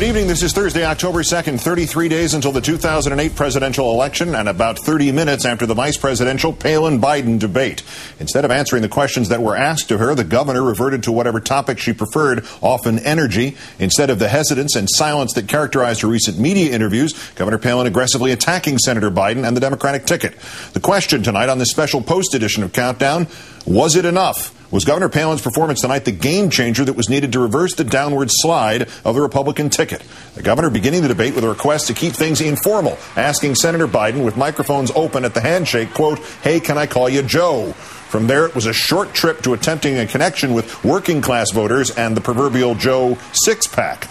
Good evening. This is Thursday, October 2nd, 33 days until the 2008 presidential election and about 30 minutes after the vice presidential Palin-Biden debate. Instead of answering the questions that were asked of her, the governor reverted to whatever topic she preferred, often energy. Instead of the hesitance and silence that characterized her recent media interviews, Governor Palin aggressively attacking Senator Biden and the Democratic ticket. The question tonight on this special post edition of Countdown, was it enough? Was Governor Palin's performance tonight the game changer that was needed to reverse the downward slide of the Republican ticket? The governor beginning the debate with a request to keep things informal, asking Senator Biden with microphones open at the handshake, quote, "Hey, can I call you Joe?" From there, it was a short trip to attempting a connection with working class voters and the proverbial Joe six-pack.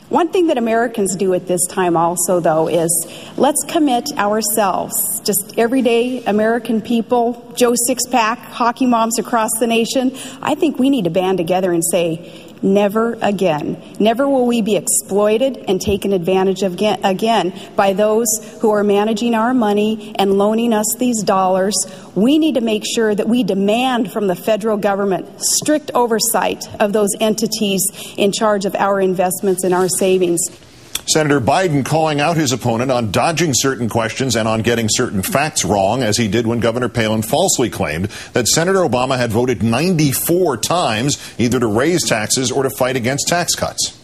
One thing that Americans do at this time also, though, is let's commit ourselves, just everyday American people, Joe Six-Pack, hockey moms across the nation. I think we need to band together and say, never again. Never will we be exploited and taken advantage of again by those who are managing our money and loaning us these dollars. We need to make sure that we demand from the federal government strict oversight of those entities in charge of our investments and our savings. Senator Biden calling out his opponent on dodging certain questions and on getting certain facts wrong, as he did when Governor Palin falsely claimed that Senator Obama had voted 94 times either to raise taxes or to fight against tax cuts.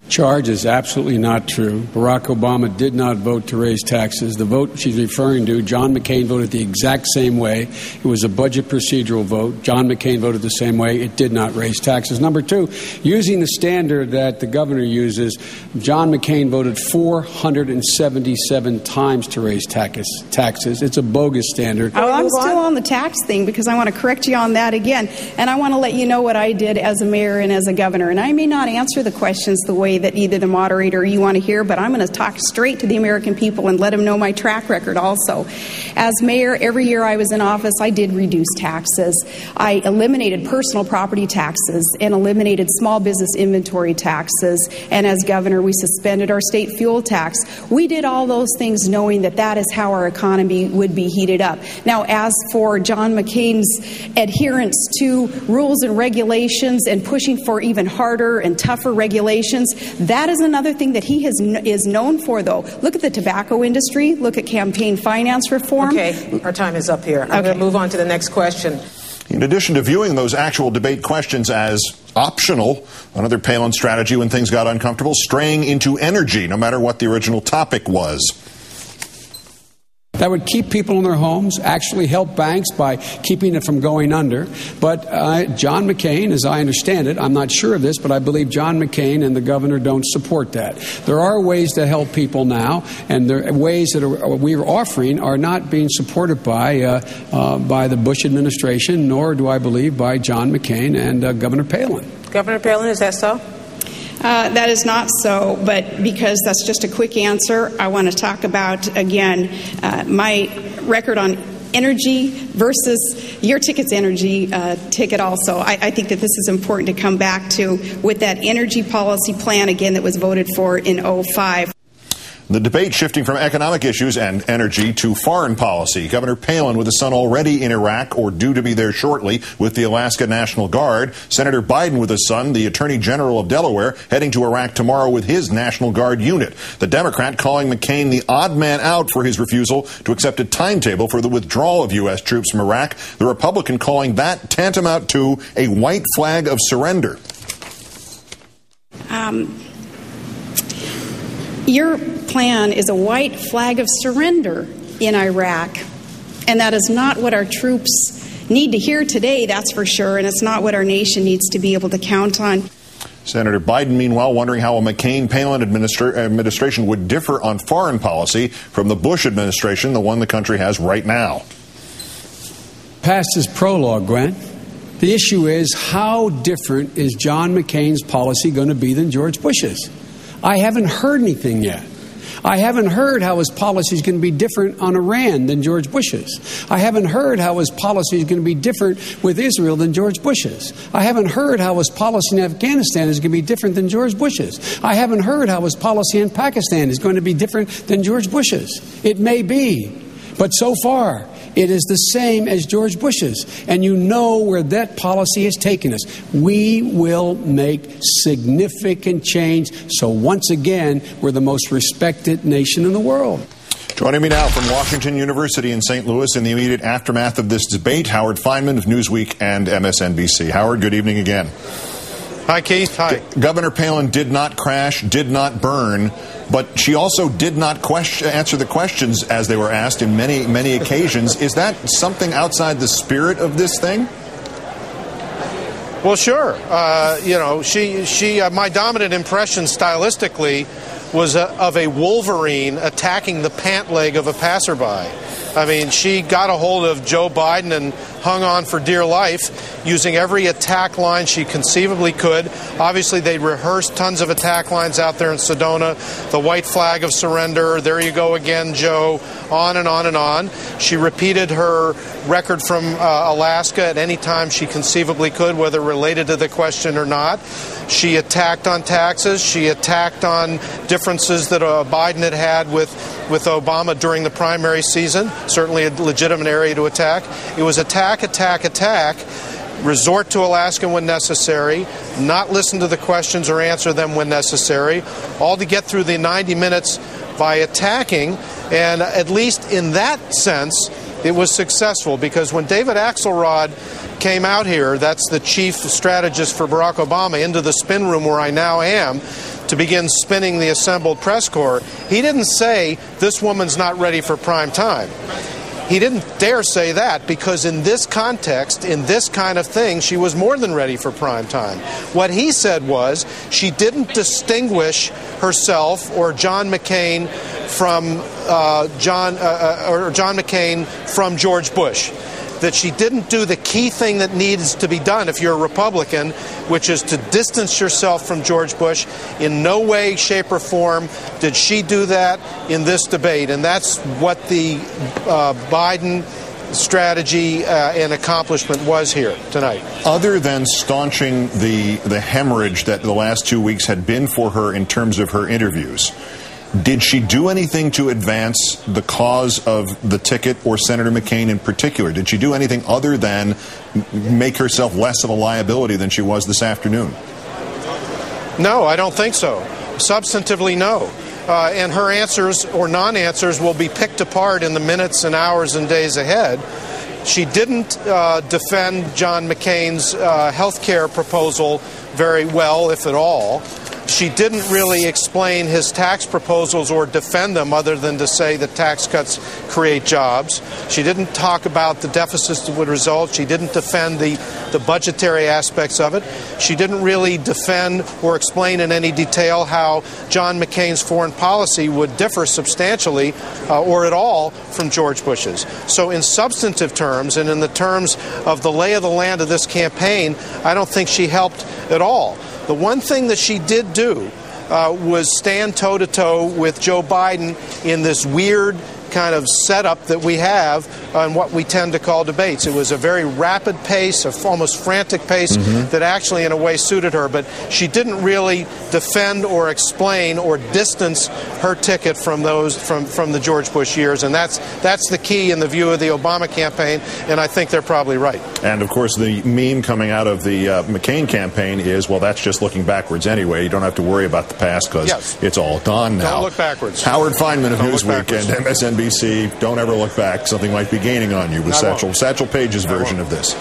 Charge is absolutely not true. Barack Obama did not vote to raise taxes. The vote she's referring to, John McCain voted the exact same way. It was a budget procedural vote. John McCain voted the same way. It did not raise taxes. Number two, using the standard that the governor uses, John McCain voted 477 times to raise taxes. It's a bogus standard. Oh, I'm still on the tax thing because I want to correct you on that again. And I want to let you know what I did as a mayor and as a governor. And I may not answer the questions the way that either the moderator or you want to hear, but I'm going to talk straight to the American people and let them know my track record also. As mayor, every year I was in office, I did reduce taxes. I eliminated personal property taxes and eliminated small business inventory taxes. And as governor, we suspended our state fuel tax. We did all those things knowing that that is how our economy would be heated up. Now, as for John McCain's adherence to rules and regulations and pushing for even harder and tougher regulations, that is another thing that he is known for, though. Look at the tobacco industry. Look at campaign finance reform. Okay, our time is up here. I'm going to move on to the next question. In addition to viewing those actual debate questions as optional, another Palin strategy when things got uncomfortable, straying into energy, no matter what the original topic was. That would keep people in their homes, actually help banks by keeping it from going under. But John McCain, as I understand it, I'm not sure of this, but I believe John McCain and the governor don't support that. There are ways to help people now, and there are ways that we're offering are not being supported by the Bush administration, nor do I believe by John McCain and Governor Palin. Governor Palin, is that so? That is not so, but because that's just a quick answer, I want to talk about, again, my record on energy versus your ticket's energy ticket also. I think that this is important to come back to with that energy policy plan, again, that was voted for in 2005. The debate shifting from economic issues and energy to foreign policy. Governor Palin with his son already in Iraq or due to be there shortly with the Alaska National Guard. Senator Biden with his son, the Attorney General of Delaware, heading to Iraq tomorrow with his National Guard unit. The Democrat calling McCain the odd man out for his refusal to accept a timetable for the withdrawal of U.S. troops from Iraq. The Republican calling that tantamount to a white flag of surrender. Your plan is a white flag of surrender in Iraq, and that is not what our troops need to hear today, that's for sure, and it's not what our nation needs to be able to count on. Senator Biden, meanwhile, wondering how a McCain-Palin administration would differ on foreign policy from the Bush administration, the one the country has right now. Past his prologue, Gwen. The issue is, how different is John McCain's policy going to be than George Bush's? I haven't heard anything yet. I haven't heard how his policy is going to be different on Iran than George Bush's. I haven't heard how his policy is going to be different with Israel than George Bush's. I haven't heard how his policy in Afghanistan is going to be different than George Bush's. I haven't heard how his policy in Pakistan is going to be different than George Bush's. It may be. But so far, it is the same as George Bush's. And you know where that policy has taken us. We will make significant change. So once again, we're the most respected nation in the world. Joining me now from Washington University in St. Louis in the immediate aftermath of this debate, Howard Fineman of Newsweek and MSNBC. Howard, good evening again. Hi, Keith. Hi. Governor Palin did not crash, did not burn, but she also did not answer the questions as they were asked in many, many occasions. Is that something outside the spirit of this thing? Well, sure. My dominant impression stylistically was of a Wolverine attacking the pant leg of a passerby. I mean, she got a hold of Joe Biden and hung on for dear life, using every attack line she conceivably could. Obviously, they rehearsed tons of attack lines out there in Sedona. The white flag of surrender, there you go again, Joe, on and on and on. She repeated her record from Alaska at any time she conceivably could, whether related to the question or not. She attacked on taxes. She attacked on differences that Biden had with Obama during the primary season. Certainly a legitimate area to attack. It was attack, attack, attack. Resort to Alaska when necessary, not listen to the questions or answer them when necessary, all to get through the 90 minutes by attacking. And at least in that sense, it was successful, because when David Axelrod came out here, that's the chief strategist for Barack Obama, into the spin room where I now am, to begin spinning the assembled press corps, he didn't say, this woman's not ready for prime time. He didn't dare say that, because in this context, in this kind of thing, she was more than ready for prime time. What he said was she didn't distinguish herself or John McCain from John McCain from George Bush. That she didn't do the key thing that needs to be done if you're a Republican, which is to distance yourself from George Bush. In no way, shape, or form did she do that in this debate. And that's what the Biden strategy and accomplishment was here tonight. Other than staunching the hemorrhage that the last 2 weeks had been for her in terms of her interviews, did she do anything to advance the cause of the ticket or Senator McCain in particular? Did she do anything other than make herself less of a liability than she was this afternoon? No, I don't think so. Substantively, no. And her answers or non-answers will be picked apart in the minutes and hours and days ahead. She didn't defend John McCain's health care proposal very well, if at all. She didn't really explain his tax proposals or defend them, other than to say that tax cuts create jobs. She didn't talk about the deficits that would result. She didn't defend the budgetary aspects of it. She didn't really defend or explain in any detail how John McCain's foreign policy would differ substantially or at all from George Bush's. So in substantive terms, and in the terms of the lay of the land of this campaign, I don't think she helped at all. The one thing that she did do was stand toe-to-toe with Joe Biden in this weird kind of setup that we have on what we tend to call debates. It was a very rapid pace, a almost frantic pace that actually in a way suited her, but she didn't really defend or explain or distance her ticket from those from the George Bush years, and that's the key in the view of the Obama campaign, and I think they're probably right. And of course the meme coming out of the McCain campaign is, well, that's just looking backwards anyway. You don't have to worry about the past because it's all gone now. Don't look backwards. Howard Fineman of Newsweek and MSNBC. Don't ever look back. Something might be gaining on you with Satchel Page's version of this.